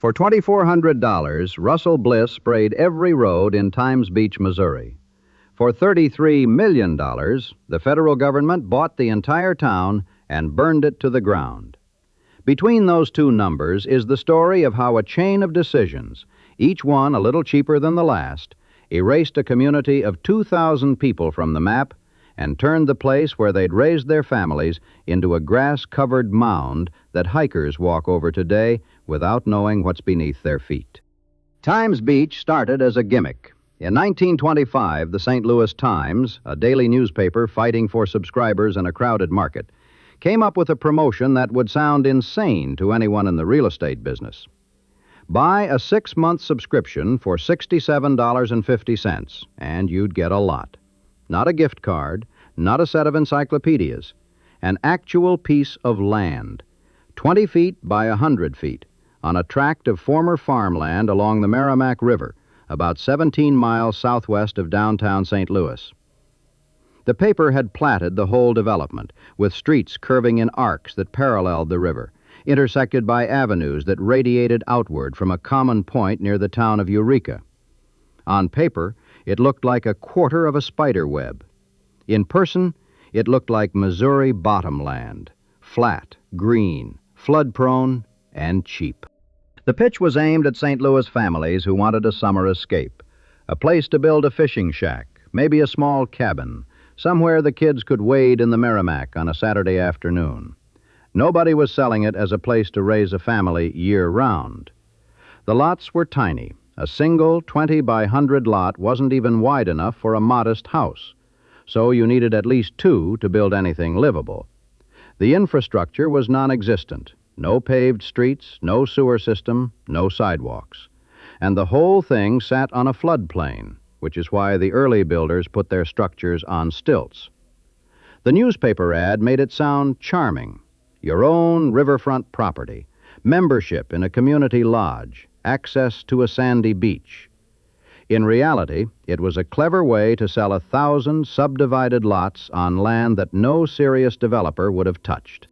For $2,400, Russell Bliss sprayed every road in Times Beach, Missouri. For $33 million, the federal government bought the entire town and burned it to the ground. Between those two numbers is the story of how a chain of decisions, each one a little cheaper than the last, erased a community of 2,000 people from the map and turned the place where they'd raised their families into a grass-covered mound that hikers walk over today without knowing what's beneath their feet. Times Beach started as a gimmick. In 1925, the St. Louis Times, a daily newspaper fighting for subscribers in a crowded market, came up with a promotion that would sound insane to anyone in the real estate business. Buy a 6-month subscription for $67.50, and you'd get a lot. Not a gift card, not a set of encyclopedias, an actual piece of land, 20 feet by 100 feet, on a tract of former farmland along the Meramec River, about 17 miles southwest of downtown St. Louis. The paper had platted the whole development, with streets curving in arcs that paralleled the river, intersected by avenues that radiated outward from a common point near the town of Eureka. On paper, it looked like a quarter of a spider web. In person, it looked like Missouri bottomland, flat, green, flood-prone, and cheap. The pitch was aimed at St. Louis families who wanted a summer escape, a place to build a fishing shack, maybe a small cabin, somewhere the kids could wade in the Meramec on a Saturday afternoon. Nobody was selling it as a place to raise a family year-round. The lots were tiny. A single 20 by 100 lot wasn't even wide enough for a modest house, so you needed at least 2 to build anything livable. The infrastructure was non-existent. No paved streets, no sewer system, no sidewalks. And the whole thing sat on a floodplain, which is why the early builders put their structures on stilts. The newspaper ad made it sound charming. Your own riverfront property, membership in a community lodge, access to a sandy beach. In reality, it was a clever way to sell 1,000 subdivided lots on land that no serious developer would have touched.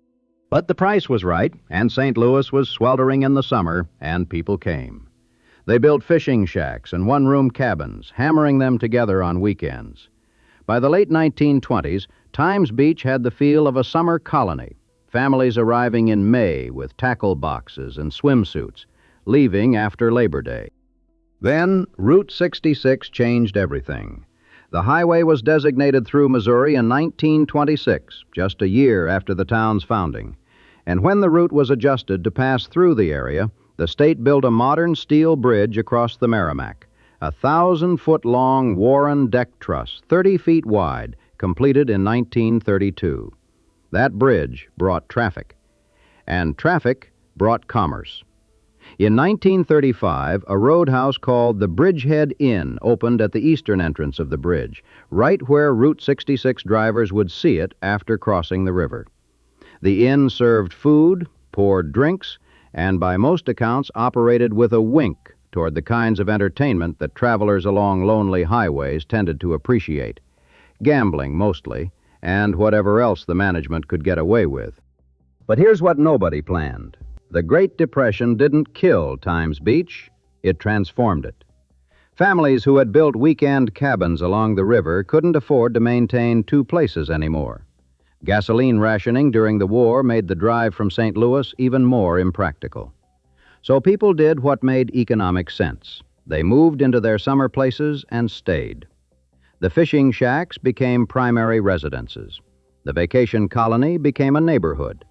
But the price was right, and St. Louis was sweltering in the summer, and people came. They built fishing shacks and one-room cabins, hammering them together on weekends. By the late 1920s, Times Beach had the feel of a summer colony, families arriving in May with tackle boxes and swimsuits, leaving after Labor Day. Then, Route 66 changed everything. The highway was designated through Missouri in 1926, just a year after the town's founding. And when the route was adjusted to pass through the area, the state built a modern steel bridge across the Meramec, a 1,000-foot-long Warren deck truss, 30 feet wide, completed in 1932. That bridge brought traffic, and traffic brought commerce. In 1935, a roadhouse called the Bridgehead Inn opened at the eastern entrance of the bridge, right where Route 66 drivers would see it after crossing the river. The inn served food, poured drinks, and by most accounts operated with a wink toward the kinds of entertainment that travelers along lonely highways tended to appreciate. Gambling, mostly, and whatever else the management could get away with. But here's what nobody planned. The Great Depression didn't kill Times Beach, it transformed it. Families who had built weekend cabins along the river couldn't afford to maintain 2 places anymore. Gasoline rationing during the war made the drive from St. Louis even more impractical. So people did what made economic sense. They moved into their summer places and stayed. The fishing shacks became primary residences. The vacation colony became a neighborhood.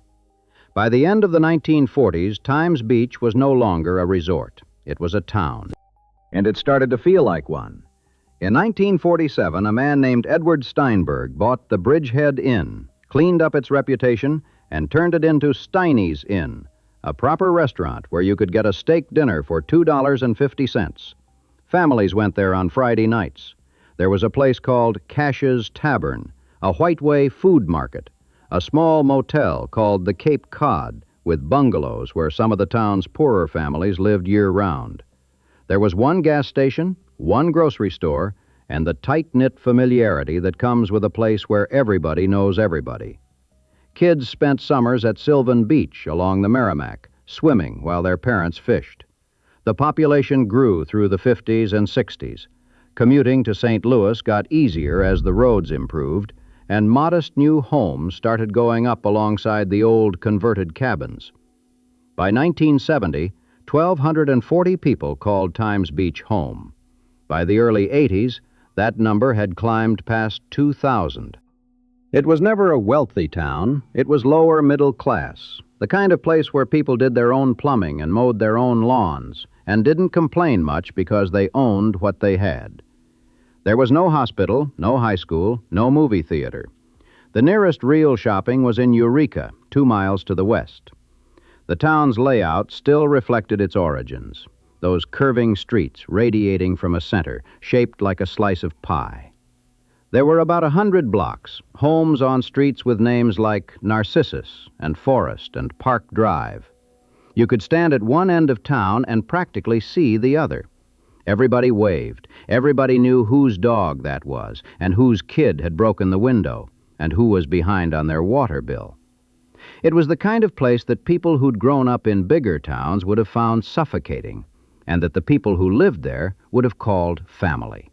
By the end of the 1940s, Times Beach was no longer a resort. It was a town. And it started to feel like one. In 1947, a man named Edward Steinberg bought the Bridgehead Inn, cleaned up its reputation, and turned it into Steiny's Inn, a proper restaurant where you could get a steak dinner for $2.50. Families went there on Friday nights. There was a place called Cash's Tavern, a Whiteway food market, a small motel called the Cape Cod, with bungalows where some of the town's poorer families lived year-round. There was one gas station, one grocery store, and the tight-knit familiarity that comes with a place where everybody knows everybody. Kids spent summers at Sylvan Beach along the Meramec, swimming while their parents fished. The population grew through the 50s and 60s. Commuting to St. Louis got easier as the roads improved, and modest new homes started going up alongside the old converted cabins. By 1970, 1,240 people called Times Beach home. By the early 80s, that number had climbed past 2,000. It was never a wealthy town. It was lower middle class, the kind of place where people did their own plumbing and mowed their own lawns and didn't complain much because they owned what they had. There was no hospital, no high school, no movie theater. The nearest real shopping was in Eureka, 2 miles to the west. The town's layout still reflected its origins, those curving streets radiating from a center, shaped like a slice of pie. There were about 100 blocks, homes on streets with names like Narcissus and Forest and Park Drive. You could stand at one end of town and practically see the other. Everybody waved. Everybody knew whose dog that was and whose kid had broken the window and who was behind on their water bill. It was the kind of place that people who'd grown up in bigger towns would have found suffocating, and that the people who lived there would have called family.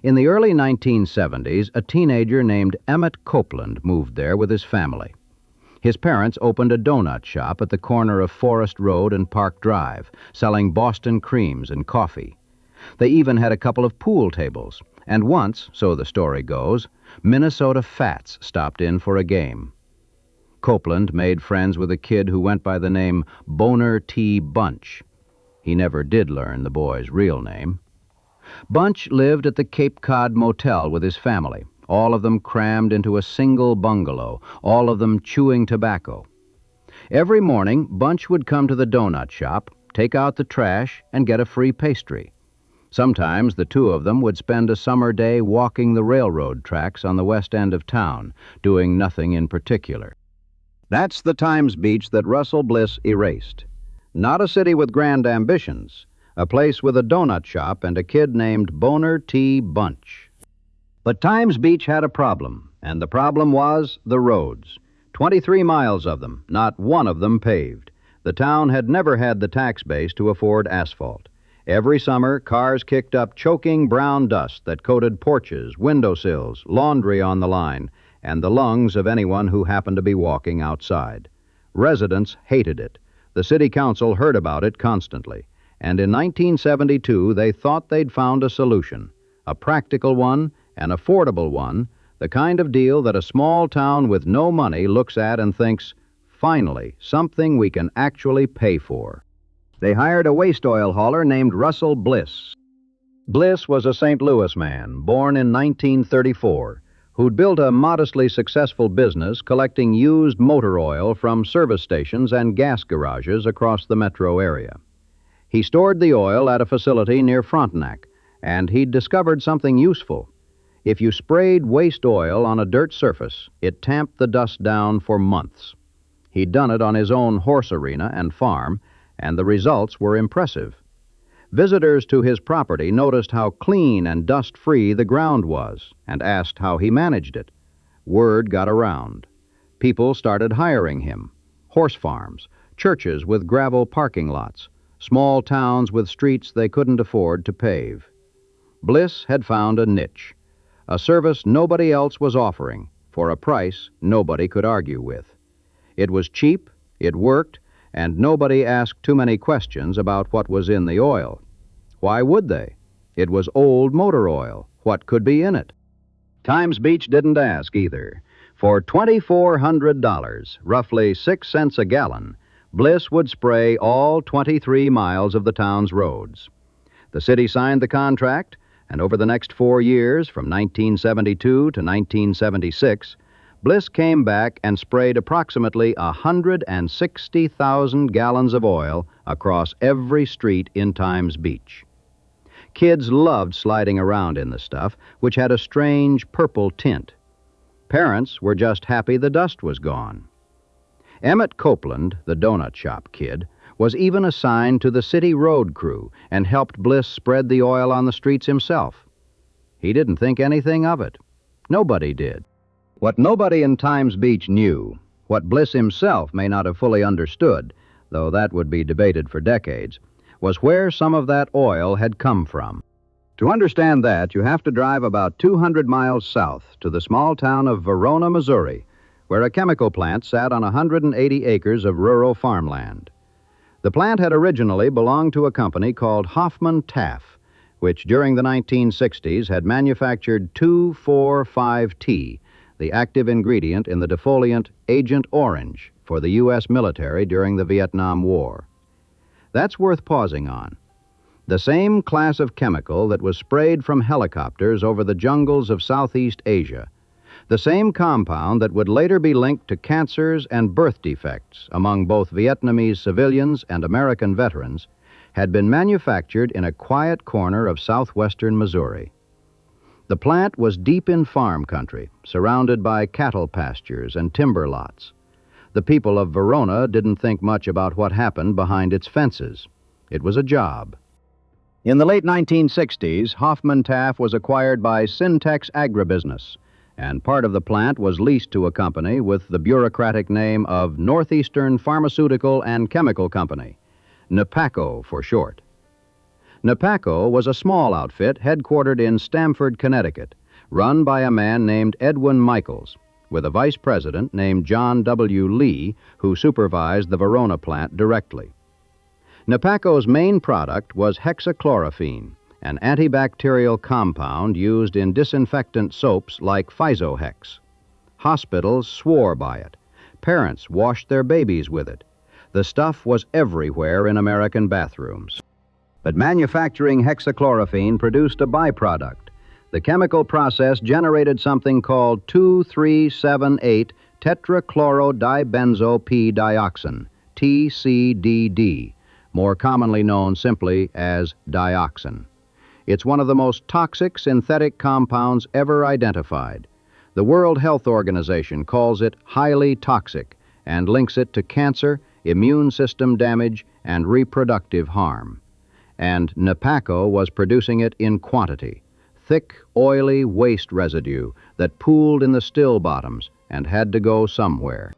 In the early 1970s, a teenager named Emmett Copeland moved there with his family. His parents opened a donut shop at the corner of Forest Road and Park Drive, selling Boston creams and coffee. They even had a couple of pool tables, and once, so the story goes, Minnesota Fats stopped in for a game. Copeland made friends with a kid who went by the name Boner T. Bunch. He never did learn the boy's real name. Bunch lived at the Cape Cod Motel with his family, all of them crammed into a single bungalow, all of them chewing tobacco. Every morning, Bunch would come to the donut shop, take out the trash, and get a free pastry. Sometimes the two of them would spend a summer day walking the railroad tracks on the west end of town, doing nothing in particular. That's the Times Beach that Russell Bliss erased. Not a city with grand ambitions, a place with a donut shop and a kid named Boner T. Bunch. But Times Beach had a problem, and the problem was the roads. 23 miles of them, not one of them paved. The town had never had the tax base to afford asphalt. Every summer, cars kicked up choking brown dust that coated porches, windowsills, laundry on the line, and the lungs of anyone who happened to be walking outside. Residents hated it. The city council heard about it constantly, and in 1972 they thought they'd found a solution, a practical one, an affordable one, the kind of deal that a small town with no money looks at and thinks, finally, something we can actually pay for. They hired a waste oil hauler named Russell Bliss. Bliss was a St. Louis man, born in 1934, who'd built a modestly successful business collecting used motor oil from service stations and gas garages across the metro area. He stored the oil at a facility near Frontenac, and he'd discovered something useful. If you sprayed waste oil on a dirt surface, it tamped the dust down for months. He'd done it on his own horse arena and farm, and the results were impressive. Visitors to his property noticed how clean and dust-free the ground was and asked how he managed it. Word got around. People started hiring him. Horse farms, churches with gravel parking lots, small towns with streets they couldn't afford to pave. Bliss had found a niche, a service nobody else was offering, for a price nobody could argue with. It was cheap, it worked, and nobody asked too many questions about what was in the oil. Why would they? It was old motor oil. What could be in it? Times Beach didn't ask either. For $2,400, roughly 6 cents a gallon, Bliss would spray all 23 miles of the town's roads. The city signed the contract, and over the next 4 years, from 1972 to 1976, Bliss came back and sprayed approximately 160,000 gallons of oil across every street in Times Beach. Kids loved sliding around in the stuff, which had a strange purple tint. Parents were just happy the dust was gone. Emmett Copeland, the donut shop kid, was even assigned to the city road crew and helped Bliss spread the oil on the streets himself. He didn't think anything of it. Nobody did. What nobody in Times Beach knew, what Bliss himself may not have fully understood, though that would be debated for decades, was where some of that oil had come from. To understand that, you have to drive about 200 miles south to the small town of Verona, Missouri, where a chemical plant sat on 180 acres of rural farmland. The plant had originally belonged to a company called Hoffman Taff, which during the 1960s had manufactured 2,4,5-T, the active ingredient in the defoliant Agent Orange for the U.S. military during the Vietnam War. That's worth pausing on. The same class of chemical that was sprayed from helicopters over the jungles of Southeast Asia, the same compound that would later be linked to cancers and birth defects among both Vietnamese civilians and American veterans, had been manufactured in a quiet corner of southwestern Missouri. The plant was deep in farm country, surrounded by cattle pastures and timber lots. The people of Verona didn't think much about what happened behind its fences. It was a job. In the late 1960s, Hoffman Taff was acquired by Syntex Agribusiness, and part of the plant was leased to a company with the bureaucratic name of Northeastern Pharmaceutical and Chemical Company, NAPACO for short. NAPACO was a small outfit headquartered in Stamford, Connecticut, run by a man named Edwin Michaels, with a vice president named John W. Lee, who supervised the Verona plant directly. NAPACO's main product was hexachlorophene, an antibacterial compound used in disinfectant soaps like Physohex. Hospitals swore by it. Parents washed their babies with it. The stuff was everywhere in American bathrooms. But manufacturing hexachlorophene produced a byproduct. The chemical process generated something called 2,3,7,8 tetrachlorodibenzo-P-dioxin, TCDD, more commonly known simply as dioxin. It's one of the most toxic synthetic compounds ever identified. The World Health Organization calls it highly toxic and links it to cancer, immune system damage, and reproductive harm. And NAPACO was producing it in quantity, thick, oily waste residue that pooled in the still bottoms and had to go somewhere.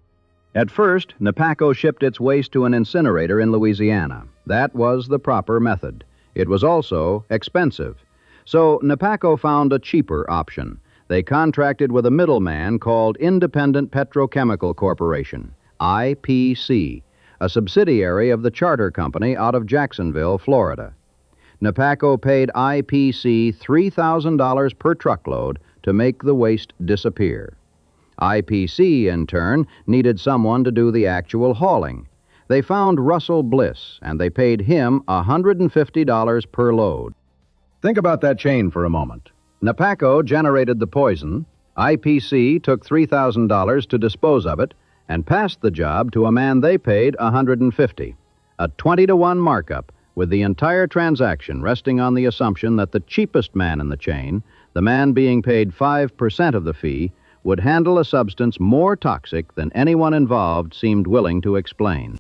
At first, NAPACO shipped its waste to an incinerator in Louisiana. That was the proper method. It was also expensive. So NAPACO found a cheaper option. They contracted with a middleman called Independent Petrochemical Corporation, IPC, a subsidiary of the charter company out of Jacksonville, Florida. NAPACO paid IPC $3,000 per truckload to make the waste disappear. IPC, in turn, needed someone to do the actual hauling. They found Russell Bliss, and they paid him $150 per load. Think about that chain for a moment. NAPACO generated the poison, IPC took $3,000 to dispose of it, and passed the job to a man they paid $150, a 20-to-1 markup, with the entire transaction resting on the assumption that the cheapest man in the chain, the man being paid 5% of the fee, would handle a substance more toxic than anyone involved seemed willing to explain.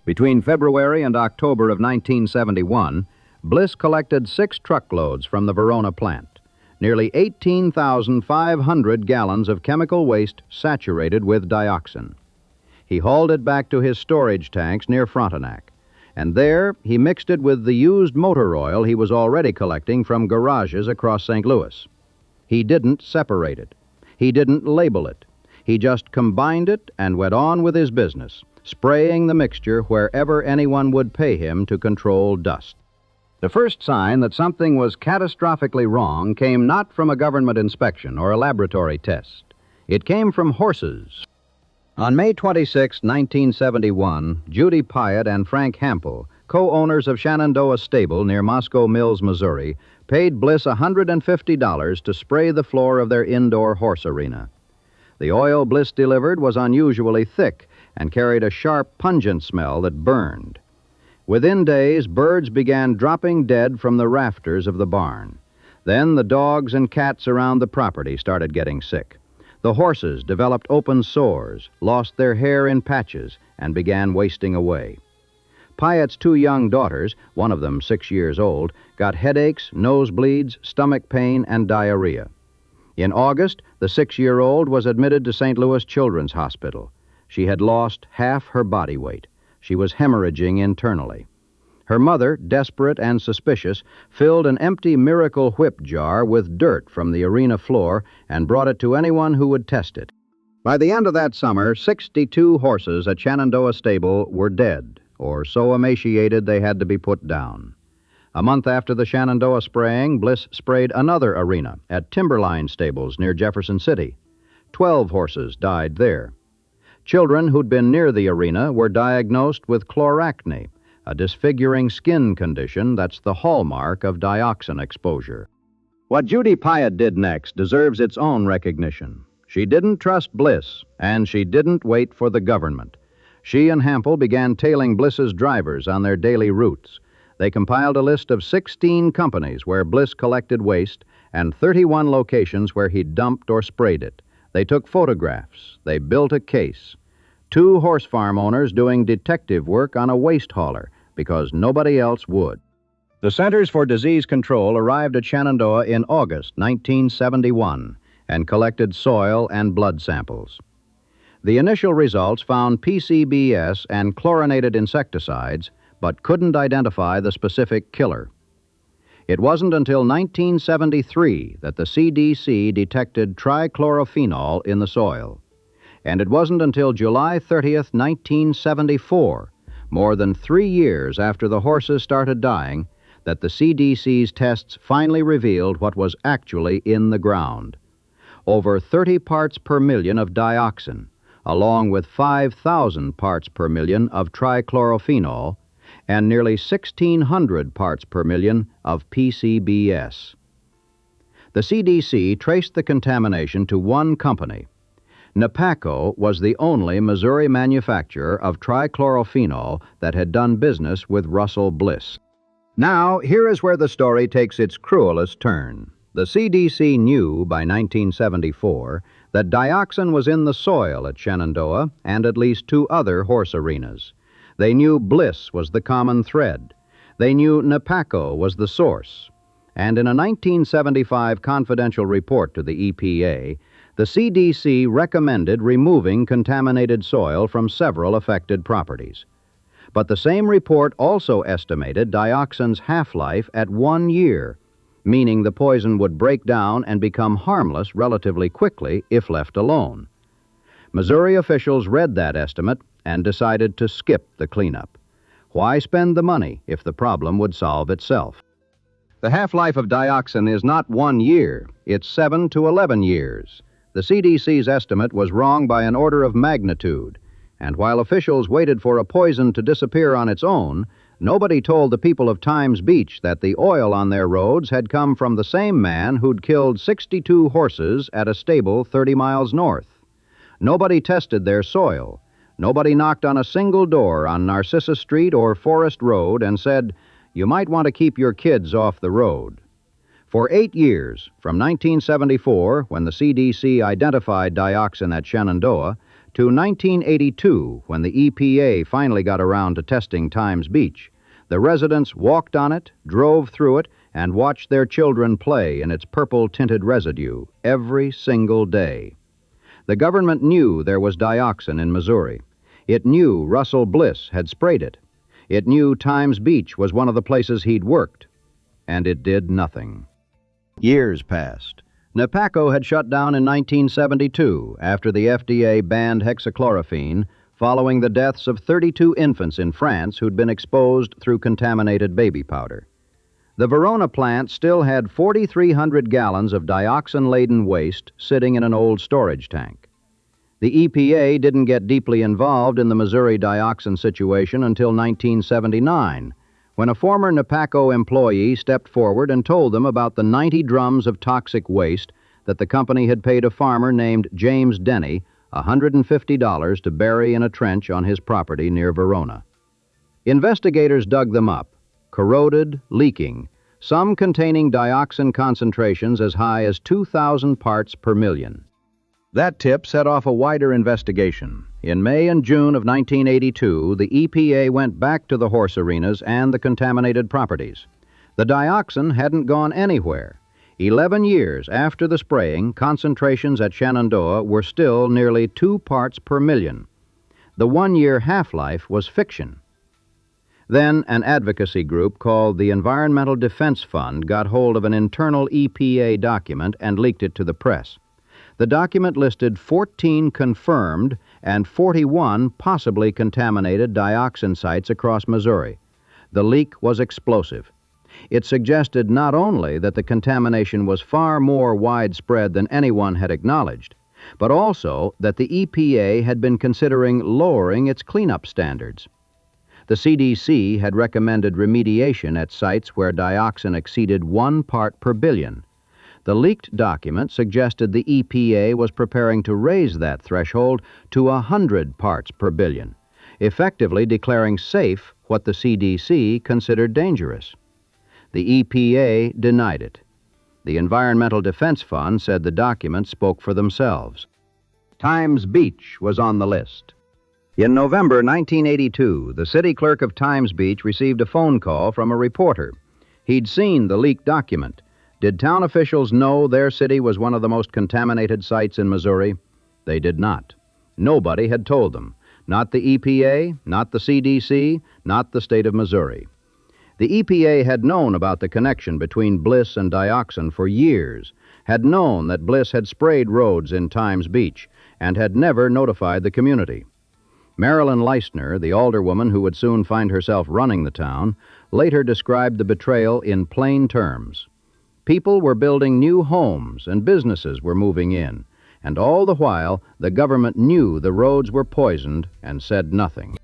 Between February and October of 1971, Bliss collected 6 truckloads from the Verona plant, nearly 18,500 gallons of chemical waste saturated with dioxin. He hauled it back to his storage tanks near Frontenac, and there he mixed it with the used motor oil he was already collecting from garages across St. Louis. He didn't separate it. He didn't label it. He just combined it and went on with his business, spraying the mixture wherever anyone would pay him to control dust. The first sign that something was catastrophically wrong came not from a government inspection or a laboratory test. It came from horses. On May 26, 1971, Judy Pyatt and Frank Hampel, co-owners of Shenandoah Stable near Moscow Mills, Missouri, paid Bliss $150 to spray the floor of their indoor horse arena. The oil Bliss delivered was unusually thick and carried a sharp, pungent smell that burned. Within days, birds began dropping dead from the rafters of the barn. Then the dogs and cats around the property started getting sick. The horses developed open sores, lost their hair in patches, and began wasting away. Pyatt's 2 young daughters, one of them 6 years old, got headaches, nosebleeds, stomach pain, and diarrhea. In August, the 6-year-old was admitted to St. Louis Children's Hospital. She had lost half her body weight. She was hemorrhaging internally. Her mother, desperate and suspicious, filled an empty Miracle Whip jar with dirt from the arena floor and brought it to anyone who would test it. By the end of that summer, 62 horses at Shenandoah Stable were dead, or so emaciated they had to be put down. A month after the Shenandoah spraying, Bliss sprayed another arena at Timberline Stables near Jefferson City. 12 horses died there. Children who'd been near the arena were diagnosed with chloracne, a disfiguring skin condition that's the hallmark of dioxin exposure. What Judy Pyatt did next deserves its own recognition. She didn't trust Bliss, and she didn't wait for the government. She and Hampel began tailing Bliss's drivers on their daily routes. They compiled a list of 16 companies where Bliss collected waste and 31 locations where he dumped or sprayed it. They took photographs. They built a case. 2 horse farm owners doing detective work on a waste hauler because nobody else would. The Centers for Disease Control arrived at Shenandoah in August 1971 and collected soil and blood samples. The initial results found PCBS and chlorinated insecticides, but couldn't identify the specific killer. It wasn't until 1973 that the CDC detected trichlorophenol in the soil. And it wasn't until July 30th, 1974, more than 3 years after the horses started dying, that the CDC's tests finally revealed what was actually in the ground. Over 30 parts per million of dioxin, along with 5,000 parts per million of trichlorophenol, and nearly 1,600 parts per million of PCBS. The CDC traced the contamination to one company. Napaco was the only Missouri manufacturer of trichlorophenol that had done business with Russell Bliss. Now, here is where the story takes its cruelest turn. The CDC knew by 1974 that dioxin was in the soil at Shenandoah and at least 2 other horse arenas. They knew Bliss was the common thread. They knew Napaco was the source. And in a 1975 confidential report to the EPA, the CDC recommended removing contaminated soil from several affected properties. But the same report also estimated dioxin's half-life at 1 year, meaning the poison would break down and become harmless relatively quickly if left alone. Missouri officials read that estimate and decided to skip the cleanup. Why spend the money if the problem would solve itself? The half-life of dioxin is not 1 year, it's 7 to 11 years. The CDC's estimate was wrong by an order of magnitude, and while officials waited for a poison to disappear on its own, nobody told the people of Times Beach that the oil on their roads had come from the same man who'd killed 62 horses at a stable 30 miles north. Nobody tested their soil. Nobody knocked on a single door on Narcissa Street or Forest Road and said, "You might want to keep your kids off the road." For 8 years, from 1974, when the CDC identified dioxin at Shenandoah, to 1982, when the EPA finally got around to testing Times Beach, the residents walked on it, drove through it, and watched their children play in its purple-tinted residue every single day. The government knew there was dioxin in Missouri. It knew Russell Bliss had sprayed it. It knew Times Beach was one of the places he'd worked. And it did nothing. Years passed. Napaco had shut down in 1972 after the FDA banned hexachlorophene following the deaths of 32 infants in France who'd been exposed through contaminated baby powder. The Verona plant still had 4,300 gallons of dioxin-laden waste sitting in an old storage tank. The EPA didn't get deeply involved in the Missouri dioxin situation until 1979, when a former Napaco employee stepped forward and told them about the 90 drums of toxic waste that the company had paid a farmer named James Denny $150 to bury in a trench on his property near Verona. Investigators dug them up, corroded, leaking, some containing dioxin concentrations as high as 2,000 parts per million. That tip set off a wider investigation. In May and June of 1982, the EPA went back to the horse arenas and the contaminated properties. The dioxin hadn't gone anywhere. 11 years after the spraying, concentrations at Shenandoah were still nearly 2 parts per million. The 1-year half-life was fiction. Then an advocacy group called the Environmental Defense Fund got hold of an internal EPA document and leaked it to the press. The document listed 14 confirmed and 41 possibly contaminated dioxin sites across Missouri. The leak was explosive. It suggested not only that the contamination was far more widespread than anyone had acknowledged, but also that the EPA had been considering lowering its cleanup standards. The CDC had recommended remediation at sites where dioxin exceeded 1 part per billion. The leaked document suggested the EPA was preparing to raise that threshold to 100 parts per billion, effectively declaring safe what the CDC considered dangerous. The EPA denied it. The Environmental Defense Fund said the documents spoke for themselves. Times Beach was on the list. In November 1982, the city clerk of Times Beach received a phone call from a reporter. He'd seen the leaked document. Did town officials know their city was one of the most contaminated sites in Missouri? They did not. Nobody had told them. Not the EPA, not the CDC, not the state of Missouri. The EPA had known about the connection between Bliss and dioxin for years, had known that Bliss had sprayed roads in Times Beach, and had never notified the community. Marilyn Leistner, the alderwoman who would soon find herself running the town, later described the betrayal in plain terms. People were building new homes and businesses were moving in, and all the while the government knew the roads were poisoned and said nothing.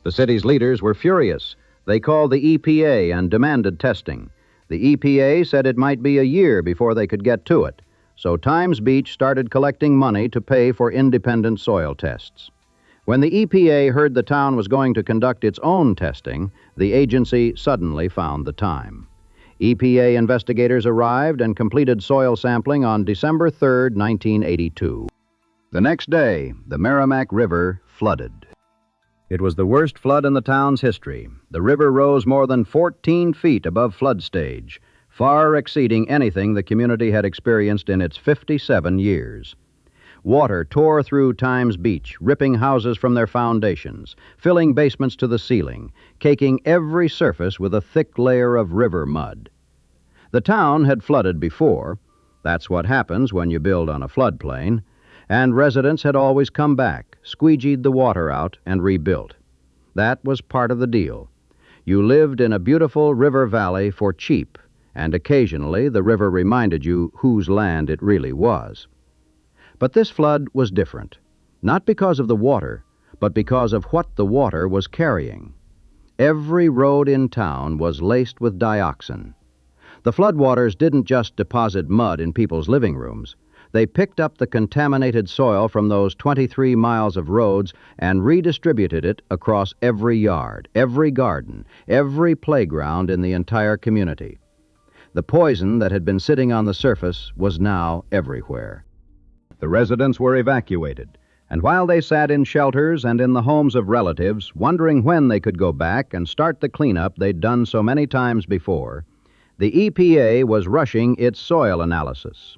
The city's leaders were furious. They called the EPA and demanded testing. The EPA said it might be a year before they could get to it, so Times Beach started collecting money to pay for independent soil tests. When the EPA heard the town was going to conduct its own testing, the agency suddenly found the time. EPA investigators arrived and completed soil sampling on December 3, 1982. The next day, the Meramec River flooded. It was the worst flood in the town's history. The river rose more than 14 feet above flood stage, far exceeding anything the community had experienced in its 57 years. Water tore through Times Beach, ripping houses from their foundations, filling basements to the ceiling, caking every surface with a thick layer of river mud. The town had flooded before. That's what happens when you build on a floodplain. And residents had always come back, squeegeed the water out, and rebuilt. That was part of the deal. You lived in a beautiful river valley for cheap, and occasionally the river reminded you whose land it really was. But this flood was different, not because of the water, but because of what the water was carrying. Every road in town was laced with dioxin. The floodwaters didn't just deposit mud in people's living rooms. They picked up the contaminated soil from those 23 miles of roads and redistributed it across every yard, every garden, every playground in the entire community. The poison that had been sitting on the surface was now everywhere. The residents were evacuated, and while they sat in shelters and in the homes of relatives, wondering when they could go back and start the cleanup they'd done so many times before, the EPA was rushing its soil analysis.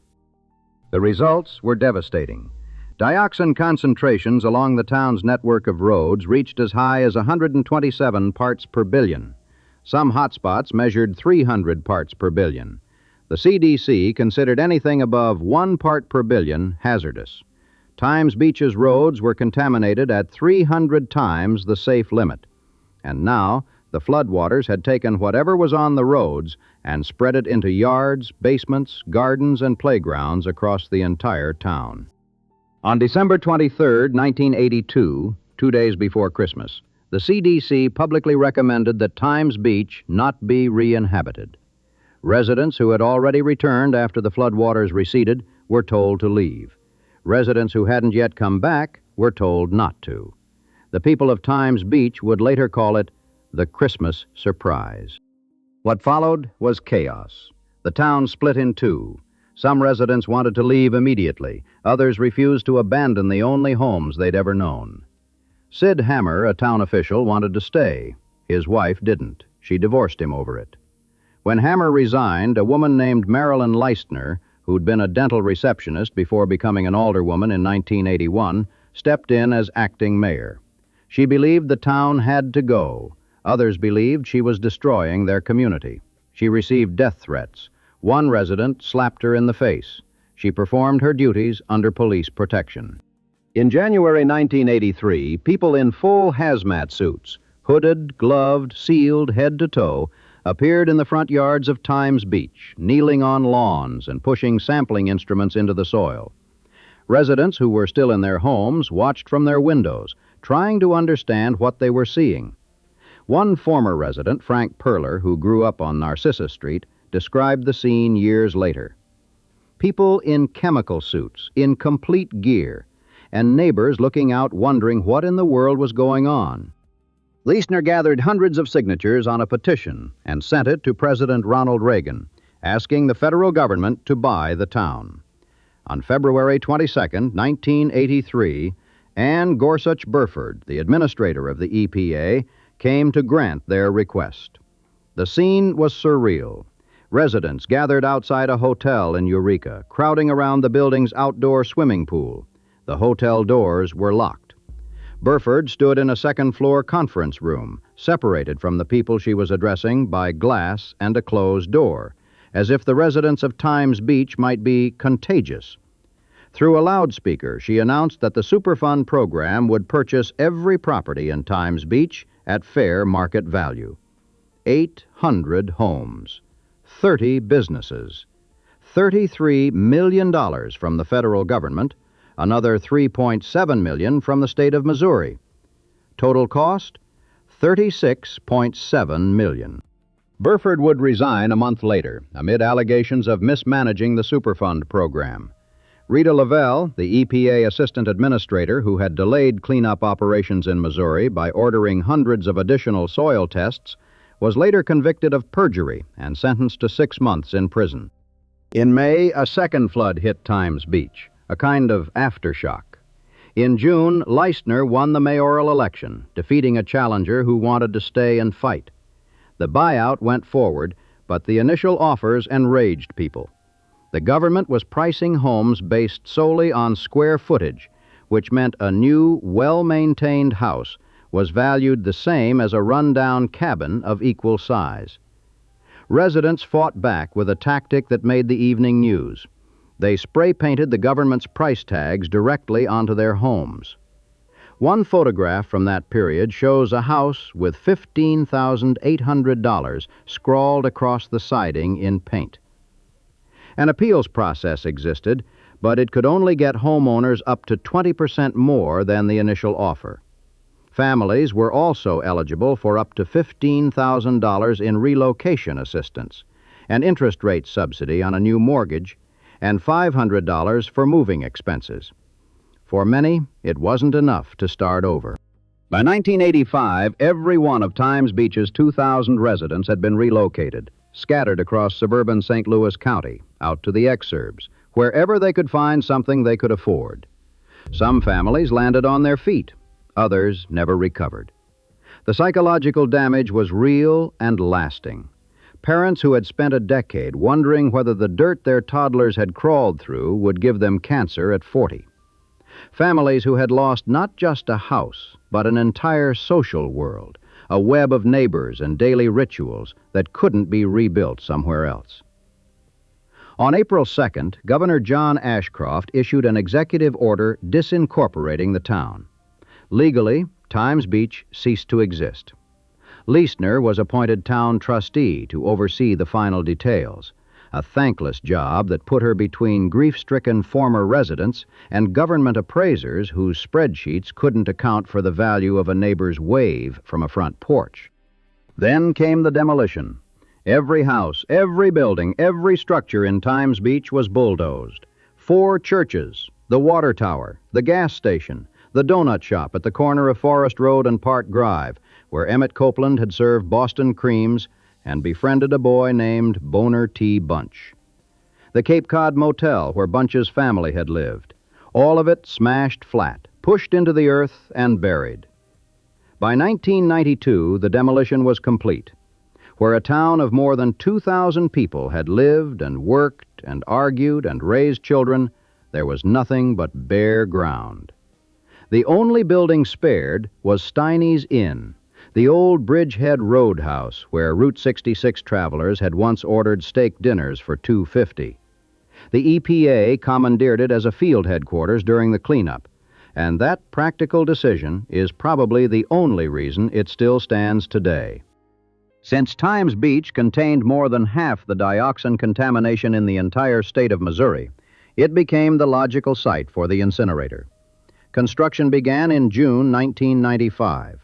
The results were devastating. Dioxin concentrations along the town's network of roads reached as high as 127 parts per billion. Some hotspots measured 300 parts per billion. The CDC considered anything above 1 part per billion hazardous. Times Beach's roads were contaminated at 300 times the safe limit. And now, the floodwaters had taken whatever was on the roads and spread it into yards, basements, gardens, and playgrounds across the entire town. On December 23, 1982, 2 days before Christmas, the CDC publicly recommended that Times Beach not be re-inhabited. Residents who had already returned after the floodwaters receded were told to leave. Residents who hadn't yet come back were told not to. The people of Times Beach would later call it the Christmas surprise. What followed was chaos. The town split in two. Some residents wanted to leave immediately. Others refused to abandon the only homes they'd ever known. Sid Hammer, a town official, wanted to stay. His wife didn't. She divorced him over it. When Hammer resigned, a woman named Marilyn Leistner, who'd been a dental receptionist before becoming an alderwoman in 1981, stepped in as acting mayor. She believed the town had to go. Others believed she was destroying their community. She received death threats. One resident slapped her in the face. She performed her duties under police protection. In January 1983, people in full hazmat suits, hooded, gloved, sealed head to toe, appeared in the front yards of Times Beach, kneeling on lawns and pushing sampling instruments into the soil. Residents who were still in their homes watched from their windows, trying to understand what they were seeing. One former resident, Frank Perler, who grew up on Narcissa Street, described the scene years later. People in chemical suits, in complete gear, and neighbors looking out wondering what in the world was going on. Leisner gathered hundreds of signatures on a petition and sent it to President Ronald Reagan, asking the federal government to buy the town. On February 22, 1983, Ann Gorsuch Burford, the administrator of the EPA, came to grant their request. The scene was surreal. Residents gathered outside a hotel in Eureka, crowding around the building's outdoor swimming pool. The hotel doors were locked. Burford stood in a second-floor conference room, separated from the people she was addressing by glass and a closed door, as if the residents of Times Beach might be contagious. Through a loudspeaker, she announced that the Superfund program would purchase every property in Times Beach at fair market value. 800 homes, 30 businesses, $33 million from the federal government, another $3.7 million from the state of Missouri. Total cost, $36.7 million. Burford would resign a month later, amid allegations of mismanaging the Superfund program. Rita Lavelle, the EPA assistant administrator who had delayed cleanup operations in Missouri by ordering hundreds of additional soil tests, was later convicted of perjury and sentenced to 6 months in prison. In May, a second flood hit Times Beach, a kind of aftershock. In June, Leisner won the mayoral election, defeating a challenger who wanted to stay and fight. The buyout went forward, but the initial offers enraged people. The government was pricing homes based solely on square footage, which meant a new, well-maintained house was valued the same as a run-down cabin of equal size. Residents fought back with a tactic that made the evening news. They spray-painted the government's price tags directly onto their homes. One photograph from that period shows a house with $15,800 scrawled across the siding in paint. An appeals process existed, but it could only get homeowners up to 20% more than the initial offer. Families were also eligible for up to $15,000 in relocation assistance, an interest rate subsidy on a new mortgage, and $500 for moving expenses. For many, it wasn't enough to start over. By 1985, every one of Times Beach's 2,000 residents had been relocated, scattered across suburban St. Louis County, out to the exurbs, wherever they could find something they could afford. Some families landed on their feet. Others never recovered. The psychological damage was real and lasting. Parents who had spent a decade wondering whether the dirt their toddlers had crawled through would give them cancer at 40. Families who had lost not just a house, but an entire social world, a web of neighbors and daily rituals that couldn't be rebuilt somewhere else. On April 2nd, Governor John Ashcroft issued an executive order disincorporating the town. Legally, Times Beach ceased to exist. Leisner was appointed town trustee to oversee the final details, a thankless job that put her between grief-stricken former residents and government appraisers whose spreadsheets couldn't account for the value of a neighbor's wave from a front porch. Then came the demolition. Every house, every building, every structure in Times Beach was bulldozed. 4 churches, the water tower, the gas station, the donut shop at the corner of Forest Road and Park Drive, where Emmett Copeland had served Boston creams and befriended a boy named Boner T. Bunch. The Cape Cod Motel, where Bunch's family had lived. All of it smashed flat, pushed into the earth, and buried. By 1992, the demolition was complete. Where a town of more than 2,000 people had lived and worked and argued and raised children, there was nothing but bare ground. The only building spared was Steiny's Inn, The old Bridgehead Roadhouse, where Route 66 travelers had once ordered steak dinners for $2.50. The EPA commandeered it as a field headquarters during the cleanup, and that practical decision is probably the only reason it still stands today. Since Times Beach contained more than half the dioxin contamination in the entire state of Missouri, it became the logical site for the incinerator. Construction began in June 1995.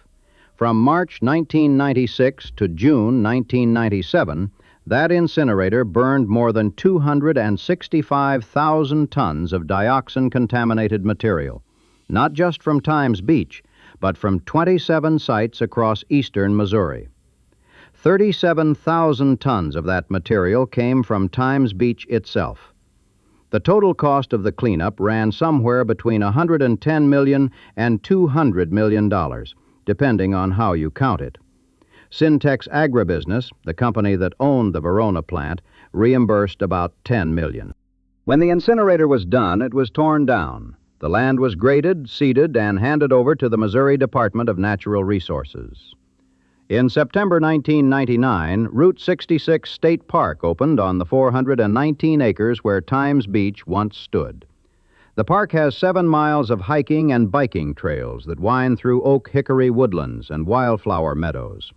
From March 1996 to June 1997, that incinerator burned more than 265,000 tons of dioxin-contaminated material, not just from Times Beach, but from 27 sites across eastern Missouri. 37,000 tons of that material came from Times Beach itself. The total cost of the cleanup ran somewhere between $110 million and $200 million, depending on how you count it. Syntex Agribusiness, the company that owned the Verona plant, reimbursed about $10 million. When the incinerator was done, it was torn down. The land was graded, seeded, and handed over to the Missouri Department of Natural Resources. In September 1999, Route 66 State Park opened on the 419 acres where Times Beach once stood. The park has 7 miles of hiking and biking trails that wind through oak hickory woodlands and wildflower meadows.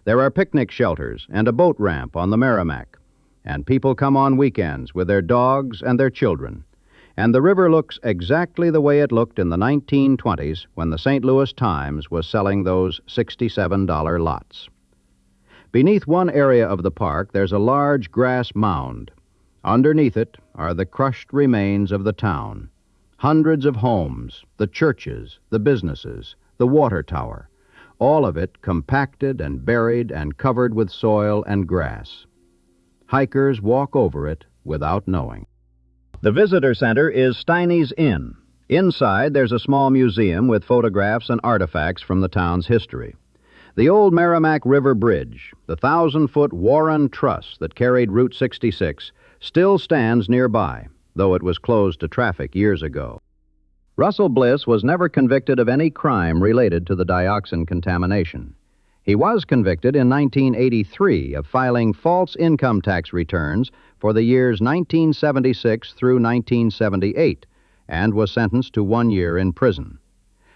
There are picnic shelters and a boat ramp on the Meramec, and people come on weekends with their dogs and their children. And the river looks exactly the way it looked in the 1920s when the St. Louis Times was selling those $67 lots. Beneath one area of the park, there's a large grass mound. Underneath it are the crushed remains of the town. Hundreds of homes, the churches, the businesses, the water tower, all of it compacted and buried and covered with soil and grass. Hikers walk over it without knowing. The visitor center is Steiny's Inn. Inside, there's a small museum with photographs and artifacts from the town's history. The old Meramec River Bridge, the 1,000-foot Warren Truss that carried Route 66, still stands nearby, though it was closed to traffic years ago. Russell Bliss was never convicted of any crime related to the dioxin contamination. He was convicted in 1983 of filing false income tax returns for the years 1976 through 1978 and was sentenced to 1 year in prison.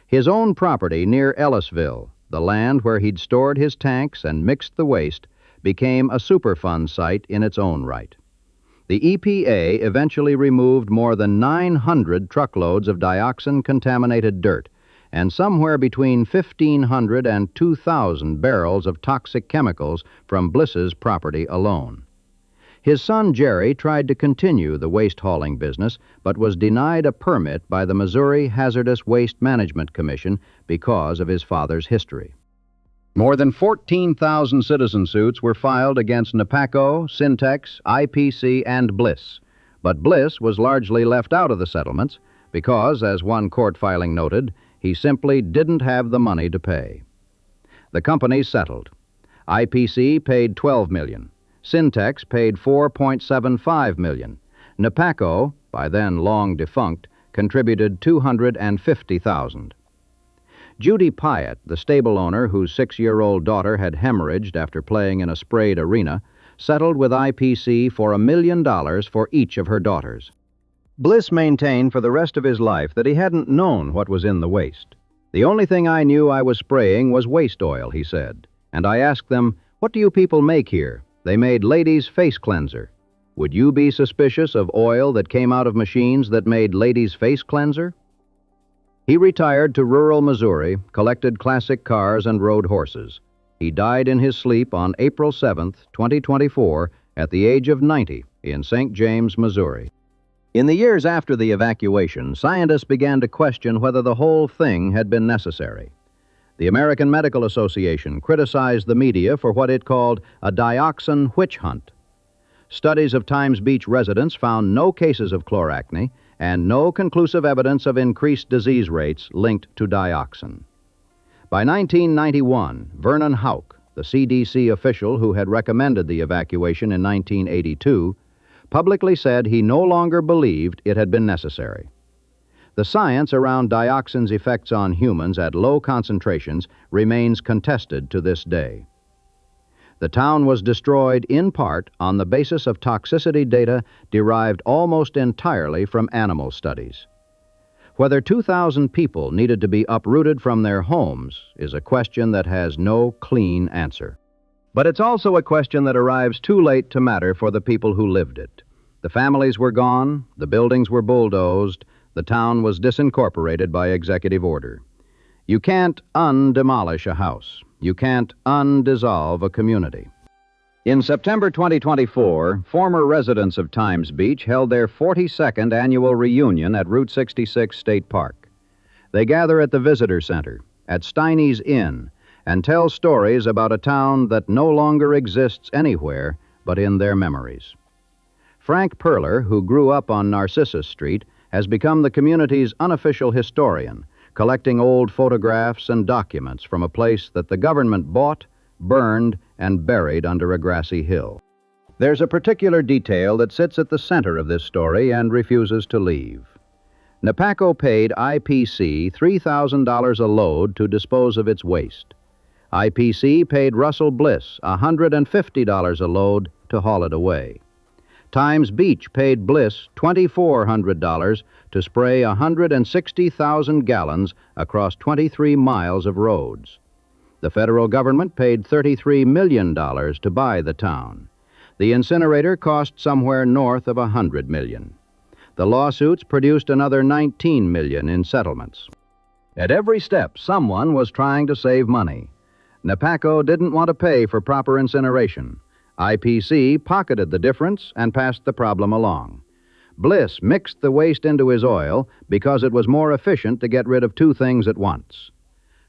His own property near Ellisville, the land where he'd stored his tanks and mixed the waste, became a Superfund site in its own right. The EPA eventually removed more than 900 truckloads of dioxin-contaminated dirt and somewhere between 1,500 and 2,000 barrels of toxic chemicals from Bliss's property alone. His son Jerry tried to continue the waste hauling business, but was denied a permit by the Missouri Hazardous Waste Management Commission because of his father's history. More than 14,000 citizen suits were filed against Napaco, Syntex, IPC, and Bliss. But Bliss was largely left out of the settlements because, as one court filing noted, he simply didn't have the money to pay. The companies settled. IPC paid $12 million. Syntex paid $4.75 million. Napaco, by then long defunct, contributed $250,000. Judy Pyatt, the stable owner whose 6-year-old daughter had hemorrhaged after playing in a sprayed arena, settled with IPC for $1 million for each of her daughters. Bliss maintained for the rest of his life that he hadn't known what was in the waste. "The only thing I knew I was spraying was waste oil," he said. "And I asked them, 'What do you people make here?' They made ladies' face cleanser. Would you be suspicious of oil that came out of machines that made ladies' face cleanser?" He retired to rural Missouri, collected classic cars, and rode horses. He died in his sleep on April 7, 2024, at the age of 90 in St. James, Missouri. In the years after the evacuation, scientists began to question whether the whole thing had been necessary. The American Medical Association criticized the media for what it called a dioxin witch hunt. Studies of Times Beach residents found no cases of chloracne and no conclusive evidence of increased disease rates linked to dioxin. By 1991, Vernon Houck, the CDC official who had recommended the evacuation in 1982, publicly said he no longer believed it had been necessary. The science around dioxin's effects on humans at low concentrations remains contested to this day. The town was destroyed in part on the basis of toxicity data derived almost entirely from animal studies. Whether 2,000 people needed to be uprooted from their homes is a question that has no clean answer. But it's also a question that arrives too late to matter for the people who lived it. The families were gone, the buildings were bulldozed, the town was disincorporated by executive order. You can't undemolish a house. You can't undissolve a community. In September 2024, former residents of Times Beach held their 42nd annual reunion at Route 66 State Park. They gather at the Visitor Center, at Steiny's Inn, and tell stories about a town that no longer exists anywhere but in their memories. Frank Perler, who grew up on Narcissus Street, has become the community's unofficial historian, collecting old photographs and documents from a place that the government bought, burned, and buried under a grassy hill. There's a particular detail that sits at the center of this story and refuses to leave. Napaco paid IPC $3,000 a load to dispose of its waste. IPC paid Russell Bliss $150 a load to haul it away. Times Beach paid Bliss $2,400 to spray 160,000 gallons across 23 miles of roads. The federal government paid $33 million to buy the town. The incinerator cost somewhere north of $100 million. The lawsuits produced another $19 million in settlements. At every step, someone was trying to save money. Napaco didn't want to pay for proper incineration. IPC pocketed the difference and passed the problem along. Bliss mixed the waste into his oil because it was more efficient to get rid of two things at once.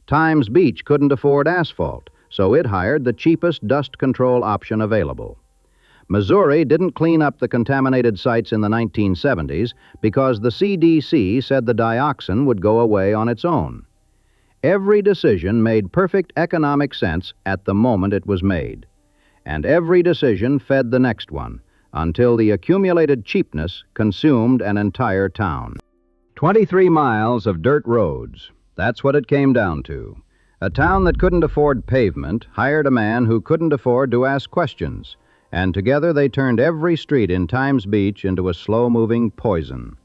Times Beach couldn't afford asphalt, so it hired the cheapest dust control option available. Missouri didn't clean up the contaminated sites in the 1970s because the CDC said the dioxin would go away on its own. Every decision made perfect economic sense at the moment it was made. And every decision fed the next one, until the accumulated cheapness consumed an entire town. 23 miles of dirt roads. That's what it came down to. A town that couldn't afford pavement hired a man who couldn't afford to ask questions, and together they turned every street in Times Beach into a slow-moving poison.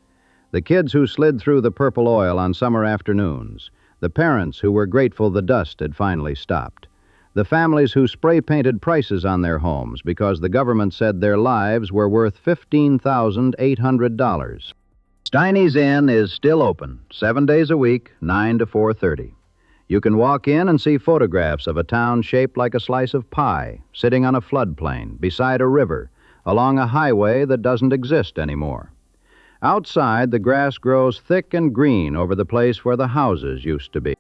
The kids who slid through the purple oil on summer afternoons, the parents who were grateful the dust had finally stopped, the families who spray-painted prices on their homes because the government said their lives were worth $15,800. Steiny's Inn is still open, 7 days a week, 9 to 4:30. You can walk in and see photographs of a town shaped like a slice of pie, sitting on a floodplain, beside a river, along a highway that doesn't exist anymore. Outside, the grass grows thick and green over the place where the houses used to be.